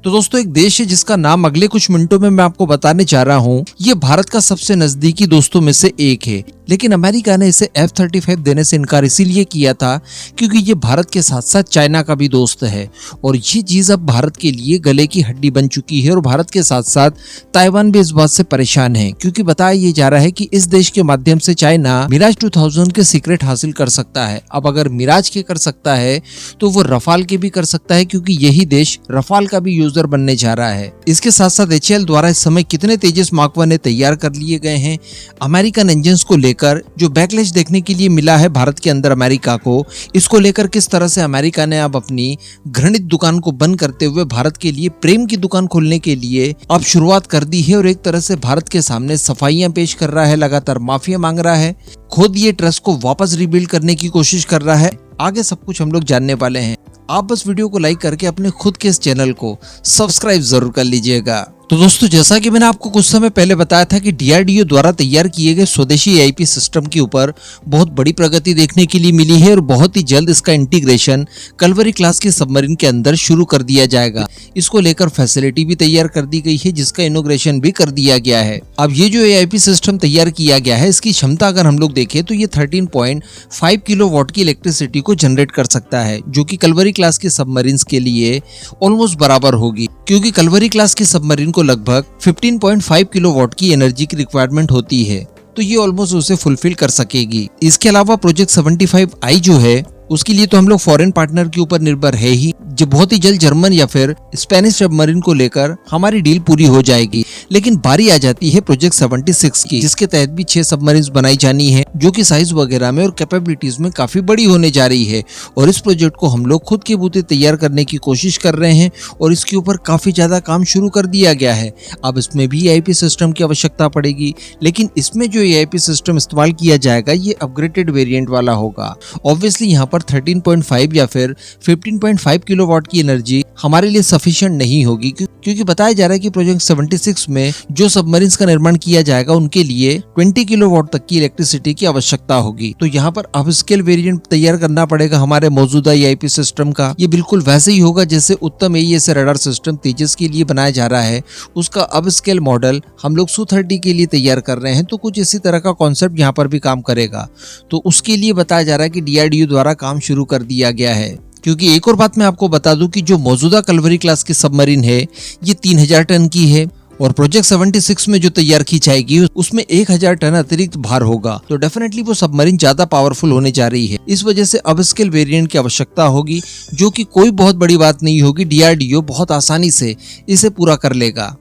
तो दोस्तों, एक देश है जिसका नाम अगले कुछ मिनटों में मैं आपको बताने जा रहा हूँ। ये भारत का सबसे नजदीकी दोस्तों में से एक है, लेकिन अमेरिका ने इसे F-35 देने से इनकार इसीलिए किया था क्योंकि ये भारत के साथ साथ चाइना का भी दोस्त है और ये चीज अब भारत के लिए गले की हड्डी बन चुकी है। और भारत के साथ साथ ताइवान भी इस बात से परेशान है क्योंकि बताया ये जा रहा है कि इस देश के माध्यम से चाइना मिराज 2000 के सीक्रेट हासिल कर सकता है। अब अगर मिराज के कर सकता है तो वो रफाल के भी कर सकता है क्योंकि यही देश रफाल का भी यूजर बनने जा रहा है। इसके साथ साथ HAL द्वारा इस समय कितने तेजस मार्क 1 तैयार कर लिए गए हैं अमेरिकन इंजन को लेकर, जो बैकलैश देखने के लिए मिला है भारत के अंदर अमेरिका को, इसको लेकर किस तरह से अमेरिका ने अब अपनी घृणित दुकान को बंद करते हुए भारत के लिए प्रेम की दुकान खोलने के लिए अब शुरुआत कर दी है और एक तरह से भारत के सामने सफाइयां पेश कर रहा है, लगातार माफिया मांग रहा है, खुद ये ट्रस्ट को वापस रिबिल्ड करने की कोशिश कर रहा है। आगे सब कुछ हम लोग जानने वाले हैं। आप बस वीडियो को लाइक करके अपने खुद के इस चैनल को सब्सक्राइब जरूर कर लीजिएगा। तो दोस्तों, जैसा कि मैंने आपको कुछ समय पहले बताया था कि DRDO द्वारा तैयार किए गए स्वदेशी AIP सिस्टम के ऊपर बहुत बड़ी प्रगति देखने के लिए मिली है और बहुत ही जल्द इसका इंटीग्रेशन कलवरी क्लास के सबमरीन के अंदर शुरू कर दिया जाएगा। इसको लेकर फैसिलिटी भी तैयार कर दी गई है जिसका इनॉग्रेशन भी कर दिया गया है। अब ये जो AIP सिस्टम तैयार किया गया है, इसकी क्षमता अगर हम लोग देखें तो ये 13.5 किलोवाट की इलेक्ट्रिसिटी को जनरेट कर सकता है, जो कि कलवरी क्लास के सबमरीन्स के लिए ऑलमोस्ट बराबर होगी क्योंकि कलवरी क्लास के सबमरीन को लगभग 15.5 किलोवाट की एनर्जी की रिक्वायरमेंट होती है, तो ये ऑलमोस्ट उसे फुलफिल कर सकेगी। इसके अलावा प्रोजेक्ट 75I जो है उसके लिए तो हम लोग फॉरेन पार्टनर के ऊपर निर्भर है ही, जो बहुत ही जल्द जर्मन या फिर स्पेनिश सबमरीन को लेकर हमारी डील पूरी हो जाएगी। लेकिन बारी आ जाती है प्रोजेक्ट 76 की, जिसके तहत भी 6 सबमरीन्स बनाई जानी है जो कि साइज वगैरह में और कैपेबिलिटीज में काफी बड़ी होने जा रही है। और इस प्रोजेक्ट को हम लोग खुद के बूते तैयार करने की कोशिश कर रहे हैं और इसके ऊपर काफी ज्यादा काम शुरू कर दिया गया है। अब इसमें भी AIP सिस्टम की आवश्यकता पड़ेगी, लेकिन इसमें जो AIP सिस्टम इस्तेमाल किया जाएगा ये अपग्रेडेड वेरिएंट वाला होगा। ऑब्वियसली यहाँ पर 13.5 या फिर 15.5 किलोवाट की एनर्जी हमारे लिए सफिशिएंट नहीं होगी क्योंकि बताया जा रहा है कि प्रोजेक्ट 76 में जो सबमरीन्स का निर्माण किया जाएगा उनके लिए 20 किलोवाट तक की इलेक्ट्रिसिटी की आवश्यकता होगी। तो यहाँ पर अब स्केल वेरिएंट तैयार करना पड़ेगा हमारे मौजूदा AIP सिस्टम का। ये बिल्कुल वैसे ही होगा जैसे उत्तम AES रडार सिस्टम तेजस के लिए बनाया जा रहा है, उसका अब स्केल मॉडल हम लोग Su-30 के लिए तैयार कर रहे हैं। तो कुछ इसी तरह का कॉन्सेप्ट यहाँ पर भी काम करेगा। तो उसके लिए बताया जा रहा है कि DRDO द्वारा काम शुरू कर दिया गया है। क्योंकि एक और बात मैं आपको बता दूं कि जो मौजूदा कलवरी क्लास की सबमरीन है ये 3000 टन की है और प्रोजेक्ट 76 में जो तैयार की जाएगी उसमें 1000 टन अतिरिक्त भार होगा। तो डेफिनेटली वो सबमरीन ज्यादा पावरफुल होने जा रही है। इस वजह से अब स्केल वेरिएंट की आवश्यकता होगी, जो कि कोई बहुत बड़ी बात नहीं होगी। DRDO बहुत आसानी से इसे पूरा कर लेगा।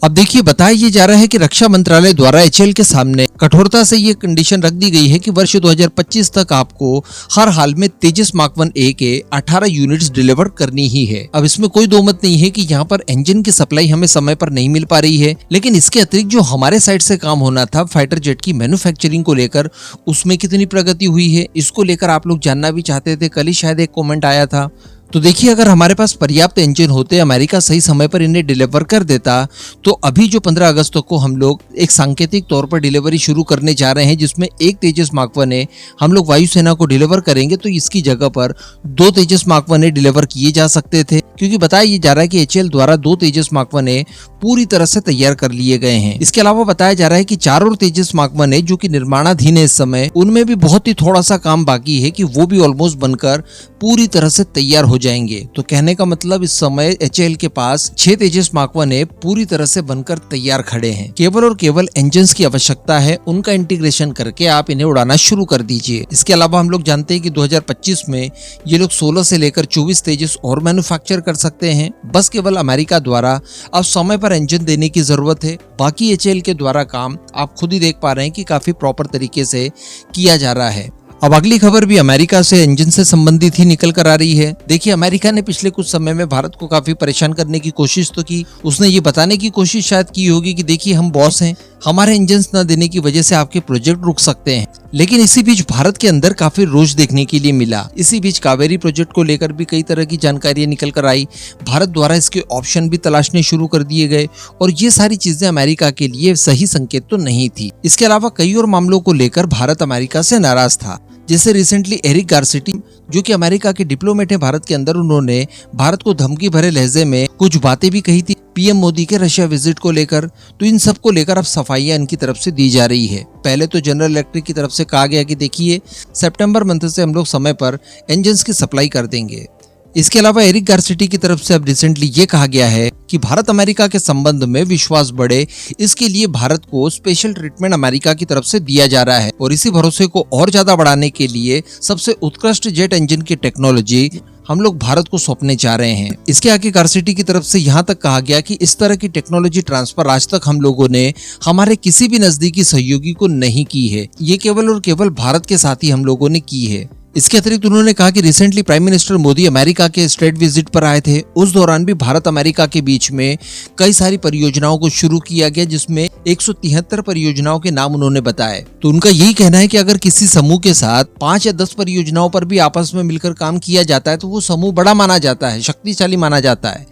अब देखिए, बताया ये जा रहा है कि रक्षा मंत्रालय द्वारा HAL के सामने कठोरता से ये कंडीशन रख दी गई है कि वर्ष 2025 तक आपको हर हाल में तेजस मार्क 1A के 18 यूनिट्स डिलीवर करनी ही है। अब इसमें कोई दो मत नहीं है कि यहाँ पर इंजन की सप्लाई हमें समय पर नहीं मिल पा रही है, लेकिन इसके अतिरिक्त जो हमारे साइड से काम होना था फाइटर जेट की मैन्युफैक्चरिंग को लेकर, उसमें कितनी प्रगति हुई है इसको लेकर आप लोग जानना भी चाहते थे। कल ही शायद एक कॉमेंट आया था। तो देखिए, अगर हमारे पास पर्याप्त इंजन होते, अमेरिका सही समय पर इन्हें डिलीवर कर देता, तो अभी जो 15 अगस्त को हम लोग एक सांकेतिक तौर पर डिलीवरी शुरू करने जा रहे हैं जिसमें एक तेजस मार्क 1A हम लोग वायुसेना को डिलीवर करेंगे, तो इसकी जगह पर 2 तेजस मार्क 1A डिलीवर किए जा सकते थे। क्योंकि बताया ये जा रहा है कि HAL द्वारा 2 तेजस मार्क 1A पूरी तरह से तैयार कर लिए गए हैं। इसके अलावा बताया जा रहा है कि 4 और तेजस मार्क 1A जो कि निर्माणाधीन है इस समय, उनमें भी बहुत ही थोड़ा सा काम बाकी है कि वो भी ऑलमोस्ट बनकर पूरी तरह से तैयार हो जाएंगे। तो कहने का मतलब इस समय HAL के पास 6 तेजस मार्क 1A पूरी तरह से बनकर तैयार खड़े हैं। केवल और केवल इंजन्स की आवश्यकता है, उनका इंटीग्रेशन करके आप इन्हें उड़ाना शुरू कर दीजिए। इसके अलावा हम लोग जानते हैं कि 2025 में ये लोग 16 से लेकर 24 तेजस और मैन्युफैक्चर कर सकते हैं। बस केवल अमेरिका द्वारा अब समय पर इंजन देने की जरूरत है। बाकी HAL के द्वारा काम आप खुद ही देख पा रहे हैं कि काफी प्रॉपर तरीके से किया जा रहा है। अब अगली खबर भी अमेरिका से इंजन से संबंधित ही निकल कर आ रही है। देखिए, अमेरिका ने पिछले कुछ समय में भारत को काफी परेशान करने की कोशिश तो की। उसने ये बताने की कोशिश शायद की होगी कि देखिए हम बॉस हैं, हमारे इंजन न देने की वजह से आपके प्रोजेक्ट रुक सकते हैं। लेकिन इसी बीच भारत के अंदर काफी रोष देखने के लिए मिला। इसी बीच कावेरी प्रोजेक्ट को लेकर भी कई तरह की जानकारियां निकल कर आई। भारत द्वारा इसके ऑप्शन भी तलाशने शुरू कर दिए गए और ये सारी चीजें अमेरिका के लिए सही संकेत तो नहीं थी। इसके अलावा कई और मामलों को लेकर भारत अमेरिका से नाराज था। जैसे रिसेंटली एरिक गारसिटी, जो कि अमेरिका के डिप्लोमेट है भारत के अंदर, उन्होंने भारत को धमकी भरे लहजे में कुछ बातें भी कही थी पीएम मोदी के रशिया विजिट को लेकर। तो इन सब को लेकर अब सफाइयां इनकी तरफ से दी जा रही है। पहले तो जनरल इलेक्ट्रिक की तरफ से कहा गया कि देखिए सितंबर मंथ से हम लोग समय पर इंजन्स की सप्लाई कर देंगे। इसके अलावा एरिक गारसिटी की तरफ से अब रिसेंटली ये कहा गया है कि भारत अमेरिका के संबंध में विश्वास बढ़े, इसके लिए भारत को स्पेशल ट्रीटमेंट अमेरिका की तरफ से दिया जा रहा है और इसी भरोसे को और ज्यादा बढ़ाने के लिए सबसे उत्कृष्ट जेट इंजन की टेक्नोलॉजी हम लोग भारत को सौंपने जा रहे हैं। इसके आगे गारसिटी की तरफ से यहाँ तक कहा गया कि इस तरह की टेक्नोलॉजी ट्रांसफर आज तक हम लोगों ने हमारे किसी भी नजदीकी सहयोगी को नहीं की है, ये केवल और केवल भारत के साथ ही हम लोगों ने की है। इसके अतिरिक्त उन्होंने कहा कि recently prime minister Modi America के स्टेट विजिट पर आए थे, उस दौरान भी भारत अमेरिका के बीच में कई सारी परियोजनाओं को शुरू किया गया, जिसमें 173 परियोजनाओं के नाम उन्होंने बताए। तो उनका यही कहना है कि अगर किसी समूह के साथ 5 या 10 परियोजनाओं पर भी आपस में मिलकर काम किया जाता है तो वो समूह बड़ा माना जाता है, शक्तिशाली माना जाता है।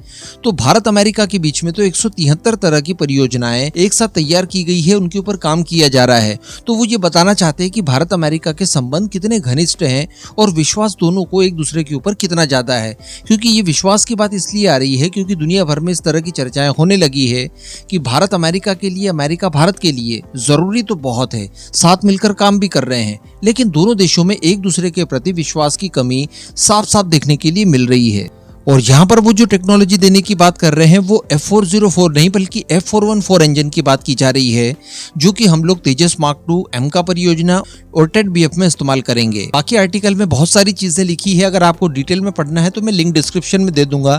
तो भारत अमेरिका के बीच में तो 173 तरह की परियोजनाएं एक साथ तैयार की गई है, उनके ऊपर काम किया जा रहा है। तो वो ये बताना चाहते हैं कि भारत अमेरिका के संबंध कितने घनिष्ठ हैं और विश्वास दोनों को एक दूसरे के ऊपर कितना ज्यादा है। क्योंकि ये विश्वास की बात इसलिए आ रही है क्योंकि दुनिया भर में इस तरह की चर्चाएं होने लगी है कि भारत अमेरिका के लिए, अमेरिका भारत के लिए जरूरी तो बहुत है, साथ मिलकर काम भी कर रहे हैं, लेकिन दोनों देशों में एक दूसरे के प्रति विश्वास की कमी साफ साफ देखने के लिए मिल रही है। और यहाँ पर वो जो टेक्नोलॉजी देने की बात कर रहे हैं वो F404 नहीं बल्कि F414 इंजन की बात की जा रही है, जो कि हम लोग तेजस मार्क 2 एमका परियोजना और टेट BF में इस्तेमाल करेंगे। बाकी आर्टिकल में बहुत सारी चीजें लिखी है, अगर आपको डिटेल में पढ़ना है तो मैं लिंक डिस्क्रिप्शन में दे दूंगा।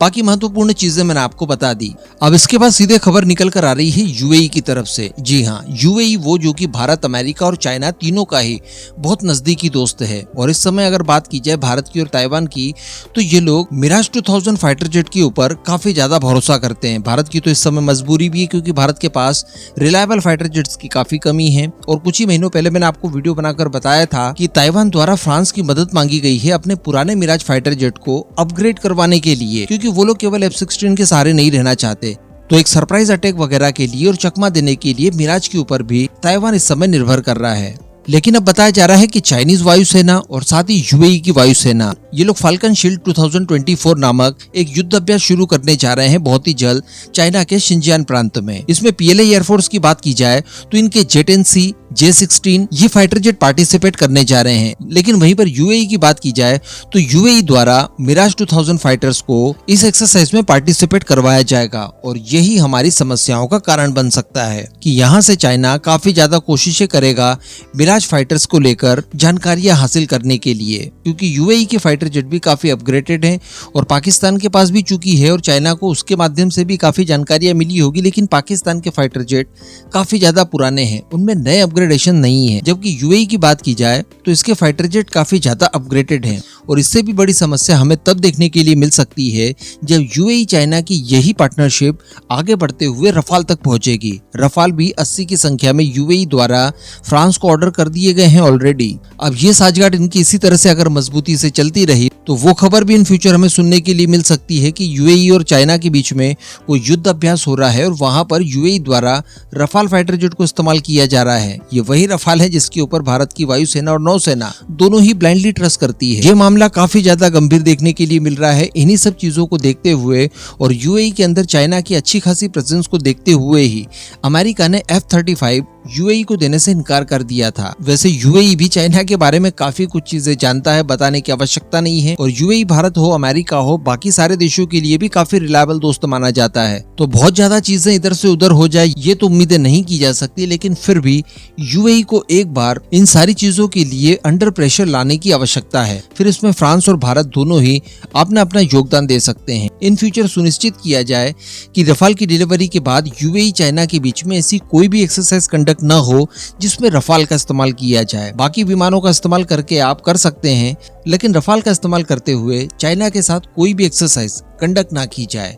बाकी महत्वपूर्ण चीजें मैंने आपको बता दी। अब इसके बाद सीधे खबर निकल कर आ रही है UAE की तरफ से। जी हाँ, UAE वो जो कि भारत, अमेरिका और चाइना तीनों का ही बहुत नजदीकी दोस्त है। और इस समय अगर बात की जाए भारत की और ताइवान की, तो ये लोग मिराज 2000 फाइटर जेट के ऊपर काफी ज्यादा भरोसा करते हैं। भारत की तो इस समय मजबूरी भी है क्योंकि भारत के पास रिलायबल फाइटर जेट्स की काफी कमी है। और कुछ ही महीनों पहले मैंने आपको वीडियो बनाकर बताया था कि ताइवान द्वारा फ्रांस की मदद मांगी गई है अपने पुराने मिराज फाइटर जेट को अपग्रेड करवाने के लिए, क्योंकि वो लोग केवल F-16 के सहारे नहीं रहना चाहते। तो एक सरप्राइज अटैक वगैरह के लिए और चकमा देने के लिए मिराज के ऊपर भी ताइवान इस समय निर्भर कर रहा है। लेकिन अब बताया जा रहा है कि चाइनीज वायुसेना और साथ ही UAE की वायुसेना, ये लोग फाल्कन शील्ड 2024 नामक एक युद्ध अभ्यास शुरू करने जा रहे हैं बहुत ही जल्द चाइना के शिनजियान प्रांत में। इसमें PLA एयरफोर्स की बात की जाए तो इनके जेट NC, J-16 ये फाइटर जेट पार्टिसिपेट करने जा रहे हैं। लेकिन वहीं पर UAE की बात की जाए तो UAE द्वारा मिराज 2000 फाइटर्स को इस एक्सरसाइज में पार्टिसिपेट करवाया जाएगा और यही हमारी समस्याओं का कारण बन सकता है कि यहाँ से चाइना काफी ज्यादा कोशिशें करेगा मिराज फाइटर्स को लेकर जानकारियां हासिल करने के लिए, क्योंकि UAE के फाइटर जेट भी काफी अपग्रेडेड हैं और पाकिस्तान के पास भी चुकी है और चाइना को उसके माध्यम से भी काफी जानकारियां मिली होगी। लेकिन पाकिस्तान के फाइटर जेट काफी ज्यादा पुराने हैं, उनमें नए अपग्रेडेशन नहीं है। जबकि UAE की बात की जाए तो इसके फाइटर जेट काफी ज्यादा अपग्रेडेड हैं और इससे भी बड़ी समस्या हमें तब देखने के लिए मिल सकती है जब UAE चाइना की यही पार्टनरशिप आगे बढ़ते हुए रफाल तक पहुंचेगी। रफाल भी 80 की संख्या में UAE द्वारा फ्रांस को ऑर्डर कर दिए गए हैं ऑलरेडी। अब ये साझगांठ इनकी इसी तरह से अगर मजबूती से चलती रही तो वो खबर भी इन फ्यूचर हमें सुनने के लिए मिल सकती है कि UAE और चाइना के बीच में वो युद्ध अभ्यास हो रहा है और वहां पर UAE द्वारा रफाल फाइटर जेट को इस्तेमाल किया जा रहा है। ये वही रफाल है जिसके ऊपर भारत की वायुसेना और नौसेना दोनों ही ब्लाइंडली ट्रस्ट करती है। ये मामला काफी ज्यादा गंभीर देखने के लिए मिल रहा है। इन्हीं सब चीजों को देखते हुए और UAE के अंदर चाइना की अच्छी खासी प्रेजेंस को देखते हुए ही अमेरिका ने F-35 UAE को देने से इनकार कर दिया था। वैसे UAE भी चाइना के बारे में काफी कुछ चीजें जानता है, बताने की आवश्यकता नहीं है। और UAE भारत हो, अमेरिका हो, बाकी सारे देशों के लिए भी काफी रिलायबल दोस्त माना जाता है। तो बहुत ज्यादा चीजें इधर से उधर हो जाए ये तो उम्मीदें नहीं की जा सकती, लेकिन फिर भी UAE को एक बार इन सारी चीजों के लिए अंडर प्रेशर लाने की आवश्यकता है। फिर इसमें फ्रांस और भारत दोनों ही अपना अपना योगदान दे सकते हैं। इन फ्यूचर सुनिश्चित किया जाए कि रफाल की डिलीवरी के बाद UAE चाइना के बीच में ऐसी कोई भी एक्सरसाइज कंडक्ट न हो जिसमें रफाल का इस्तेमाल किया जाए। बाकी विमानों का इस्तेमाल करके आप कर सकते हैं, लेकिन रफाल का इस्तेमाल करते हुए चाइना के साथ कोई भी एक्सरसाइज कंडक्ट ना की जाए।